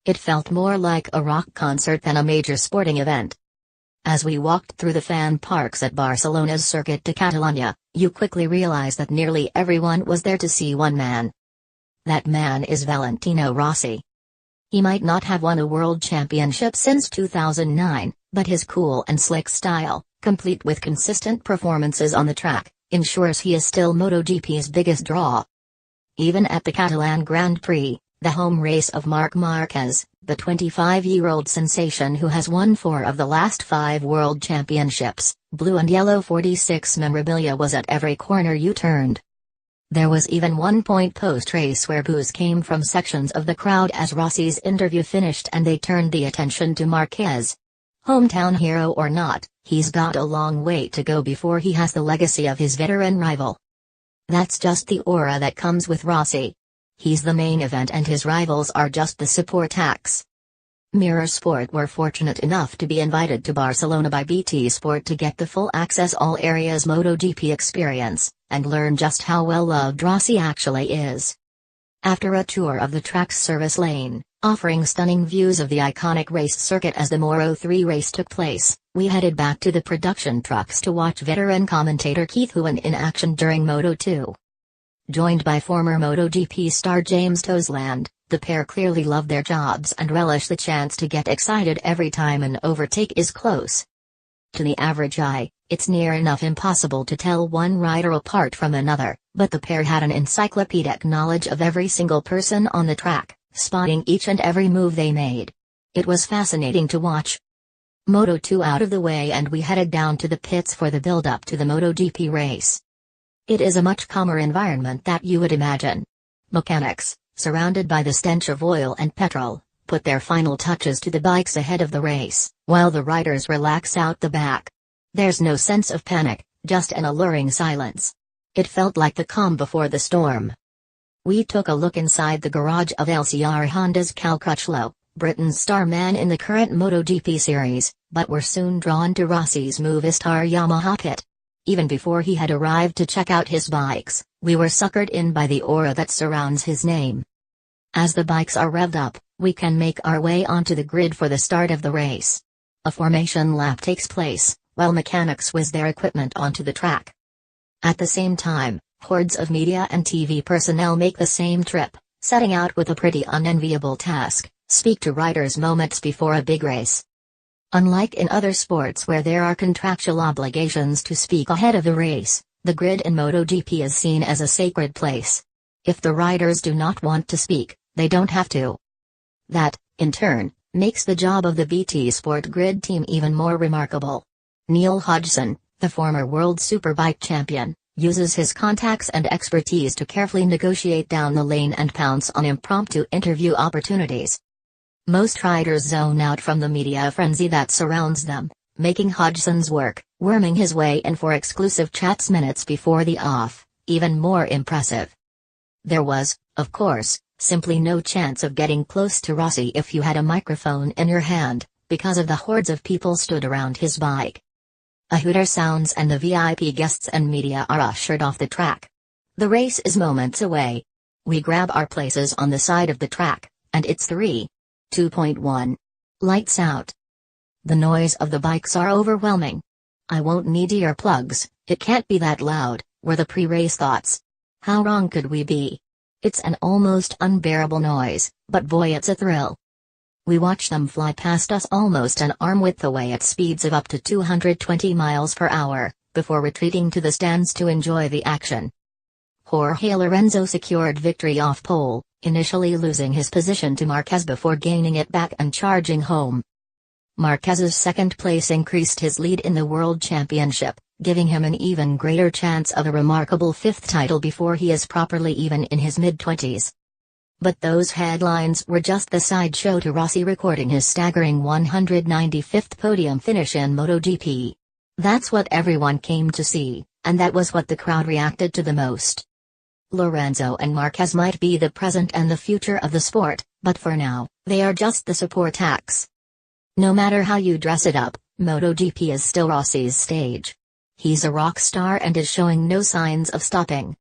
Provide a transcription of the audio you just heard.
It felt more like a rock concert than a major sporting event. As we walked through the fan parks at Barcelona's Circuit de Catalunya, you quickly realize that nearly everyone was there to see one man. That man is Valentino Rossi. He might not have won a world championship since 2009, but his cool and slick style, complete with consistent performances on the track, ensures he is still MotoGP's biggest draw. Even at the Catalan Grand Prix, the home race of Marc Marquez, the 25-year-old sensation who has won 4 of the last 5 world championships, blue and yellow 46 memorabilia was at every corner you turned. There was even one point post-race where boos came from sections of the crowd as Rossi's interview finished and they turned the attention to Marquez. Hometown hero or not, he's got a long way to go before he has the legacy of his veteran rival. That's just the aura that comes with Rossi. He's the main event and his rivals are just the support acts. Mirror Sport were fortunate enough to be invited to Barcelona by BT Sport to get the full access all areas MotoGP experience, and learn just how well loved Rossi actually is. After a tour of the track's service lane, offering stunning views of the iconic race circuit as the Moto3 race took place, we headed back to the production trucks to watch veteran commentator Keith Huon in action during Moto2. Joined by former MotoGP star James Toseland, the pair clearly love their jobs and relish the chance to get excited every time an overtake is close. To the average eye, it's near enough impossible to tell one rider apart from another, but the pair had an encyclopedic knowledge of every single person on the track, spotting each and every move they made. It was fascinating to watch. Moto2 out of the way and we headed down to the pits for the build-up to the MotoGP race. It is a much calmer environment that you would imagine. Mechanics, surrounded by the stench of oil and petrol, put their final touches to the bikes ahead of the race, while the riders relax out the back. There's no sense of panic, just an alluring silence. It felt like the calm before the storm. We took a look inside the garage of LCR Honda's Cal Crutchlow, Britain's star man in the current MotoGP series, but were soon drawn to Rossi's Movistar Yamaha pit. Even before he had arrived to check out his bikes, we were suckered in by the aura that surrounds his name. As the bikes are revved up, we can make our way onto the grid for the start of the race. A formation lap takes place, while mechanics whiz their equipment onto the track. At the same time, hordes of media and TV personnel make the same trip, setting out with a pretty unenviable task: speak to riders moments before a big race. Unlike in other sports where there are contractual obligations to speak ahead of the race, the grid in MotoGP is seen as a sacred place. If the riders do not want to speak, they don't have to. That, in turn, makes the job of the BT Sport grid team even more remarkable. Neil Hodgson, the former World Superbike champion, uses his contacts and expertise to carefully negotiate down the lane and pounce on impromptu interview opportunities. Most riders zone out from the media frenzy that surrounds them, making Hodgson's work, worming his way in for exclusive chats minutes before the off, even more impressive. There was, of course, simply no chance of getting close to Rossi if you had a microphone in your hand, because of the hordes of people stood around his bike. A hooter sounds and the VIP guests and media are ushered off the track. The race is moments away. We grab our places on the side of the track, and it's 2.1. Lights out. The noise of the bikes are overwhelming. I won't need earplugs, it can't be that loud, were the pre-race thoughts. How wrong could we be? It's an almost unbearable noise, but boy, it's a thrill. We watch them fly past us almost an arm width away at speeds of up to 220 miles per hour, before retreating to the stands to enjoy the action. Jorge Lorenzo secured victory off pole, initially losing his position to Marquez before gaining it back and charging home. Marquez's second place increased his lead in the World Championship, giving him an even greater chance of a remarkable 5th title before he is properly even in his mid-20s. But those headlines were just the sideshow to Rossi recording his staggering 195th podium finish in MotoGP. That's what everyone came to see, and that was what the crowd reacted to the most. Lorenzo and Marquez might be the present and the future of the sport, but for now, they are just the support acts. No matter how you dress it up, MotoGP is still Rossi's stage. He's a rock star and is showing no signs of stopping.